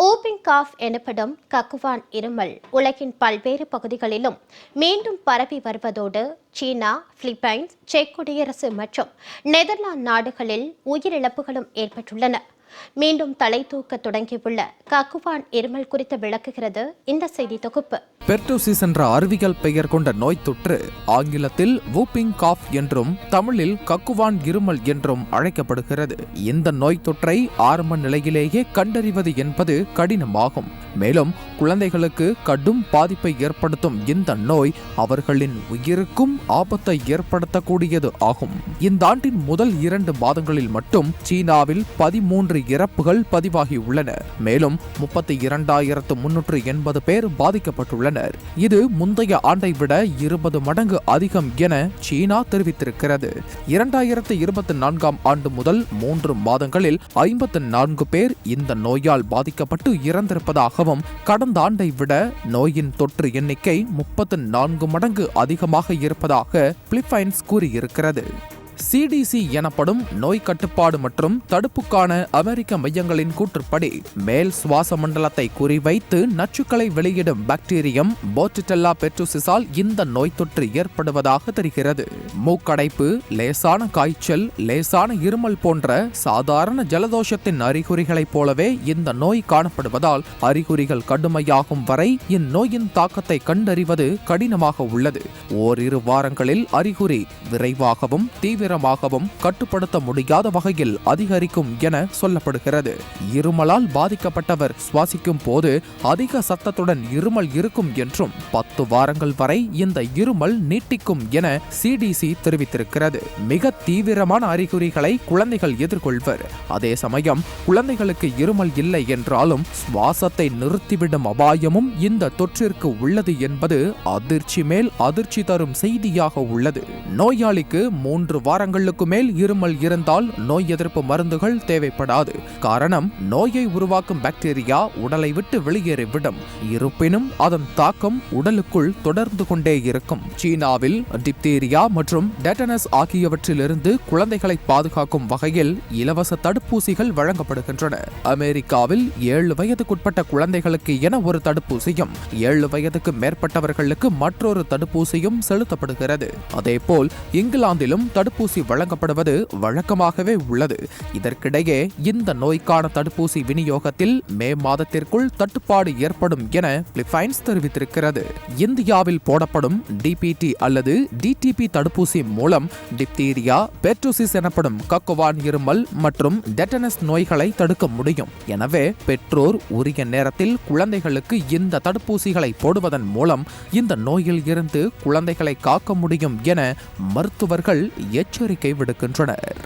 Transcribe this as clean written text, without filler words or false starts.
whooping cough எனப்படும் கக்குவான் இருமல் உலகின் பல்வேறு பகுதிகளிலும் மீண்டும் பரவி வருவதோடு சீனா, பிலிப்பைன்ஸ், செக் குடியரசு மற்றும் நெதர்லாந்து நாடுகளில் உயிரிழப்புகளும் ஏற்பட்டுள்ளன. மீண்டும் தலை தூக்க தொடங்கியுள்ள கக்குவான் இருமல் குறித்து விளக்குகிறது இந்த செய்தி தொகுப்பு. பெர்டூசிஸ் என்ற அறிவியல் பெயர் கொண்ட நோய் தொற்று ஆங்கிலத்தில் வூப்பிங் காஃப் என்றும் தமிழில் கக்குவான் இருமல் என்றும் அழைக்கப்படுகிறது. இந்த நோய் தொற்றை ஆரம்ப நிலையிலேயே கண்டறிவது என்பது கடினமாகும். மேலும் குழந்தைகளுக்கு கடும் பாதிப்பை ஏற்படுத்தும் இந்த நோய் அவர்களின் உயிருக்கும் ஆபத்தை ஏற்படுத்தக்கூடியது ஆகும். இந்த ஆண்டின் முதல் 2 மாதங்களில் மட்டும் சீனாவில் 13 இறப்புகள் பதிவாகியுள்ளன. மேலும் 32,380 பேர் பாதிக்கப்பட்டுள்ளனர். இது முந்தைய ஆண்டை விட 20 மடங்கு அதிகம் என சீனா தெரிவித்திருக்கிறது. 2024ஆம் ஆண்டு முதல் 3 மாதங்களில் 54 பேர் இந்த நோயால் பாதிக்கப்பட்டு இறந்திருப்பதாகவும், கடந்த ஆண்டை விட நோயின் தொற்று எண்ணிக்கை 34 மடங்கு அதிகமாக இருப்பதாக பிலிப்பைன்ஸ் கூறியிருக்கிறது. CDC எனப்படும் நோய் கட்டுப்பாடு மற்றும் தடுப்புக்கான அமெரிக்க மையங்களின் கூற்றுப்படி மேல் சுவாச மண்டலத்தை குறிவைத்து நச்சுக்களை வெளியிடும் பாக்டீரியம் போர்டிடெல்லா பெர்டூசிஸால் இந்த நோய் தொற்று ஏற்படுவதாக தெரிகிறது. மூக்கடைப்பு, லேசான காய்ச்சல், லேசான இருமல் போன்ற சாதாரண ஜலதோஷத்தின் அறிகுறிகளைப் போலவே இந்த நோய் காணப்படுவதால் அறிகுறிகள் கடுமையாகும் வரை இந்நோயின் தாக்கத்தை கண்டறிவது கடினமாக உள்ளது. ஓரிரு வாரங்களில் அறிகுறி விரைவாகவும் தீவிரமாகவும் கட்டுப்படுத்த முடியாத வகையில் அதிகரிக்கும் என சொல்லப்படுகிறது. இருமலால் பாதிக்கப்பட்டவர் சுவாசிக்கும் போது அதிக சத்தத்துடன் இருமல் இருக்கும் என்றும் 10 வாரங்கள் வரை இந்த இருமல் நீட்டிக்கும் என CDC தெரிவித்திருக்கிறது. மிக தீவிரமான அறிகுறிகளை குழந்தைகள் எதிர்கொள்வர். அதே சமயம் குழந்தைகளுக்கு இருமல் இல்லை என்றாலும் சுவாசத்தை நிறுத்திவிடும் அபாயமும் இந்த தொற்றிற்கு உள்ளது என்பது அதிர்ச்சி மேல் அதிர்ச்சி தரும் செய்தியாக உள்ளது. நோயாளிக்கு 3 வாரங்களுக்கு மேல் இருமல் இருந்தால் நோய் எதிர்ப்பு மருந்துகள் தேவைப்படாது. காரணம், நோயை உருவாக்கும் பாக்டீரியா உடலை விட்டு வெளியேறிவிடும். இருப்பினும் அதன் தாக்கம் உடலுக்குள் தொடர்ந்து கொண்டே இருக்கும். சீனாவில் டிப்தீரியா மற்றும் டெட்டனஸ் ஆகியவற்றிலிருந்து குழந்தைகளை பாதுகாக்கும் வகையில் இலவச தடுப்பூசிகள் வழங்கப்படுகின்றன. அமெரிக்காவில் 7 வயதுக்குட்பட்ட குழந்தைகளுக்கு என ஒரு தடுப்பூசியும் 7 வயதுக்கு மேற்பட்டவர்களுக்கு மற்றொரு தடுப்பூசியும் செலுத்தப்படுகிறது. அதேபோல் இங்கிலாந்திலும் தடுப்பூசி வழங்கப்படுவது வழக்கமாகவே உள்ளது. இதற்கிடையே இந்த நோய்க்கான தடுப்பூசி விநியோகத்தில் மே மாதத்திற்குள் தட்டுப்பாடு ஏற்படும் என பிலிப்பைன்ஸ் தெரிவித்திருக்கிறது. இந்தியாவில் போடப்படும் DPT அல்லது DTP தடுப்பூசி மூலம் டிப்தீரியா, பெர்டூசிஸ் எனப்படும் கக்குவான் இருமல் மற்றும் டெட்டனஸ் நோய்களை தடுக்க முடியும். எனவே பெற்றோர் உரிய நேரத்தில் குழந்தைகளுக்கு இந்த தடுப்பூசிகளை போடுவதன் மூலம் இந்த நோயில் இருந்து குழந்தைகளை காக்க முடியும் என மருத்துவர்கள் எச்சரிக்கை விடுக்கின்றனர்.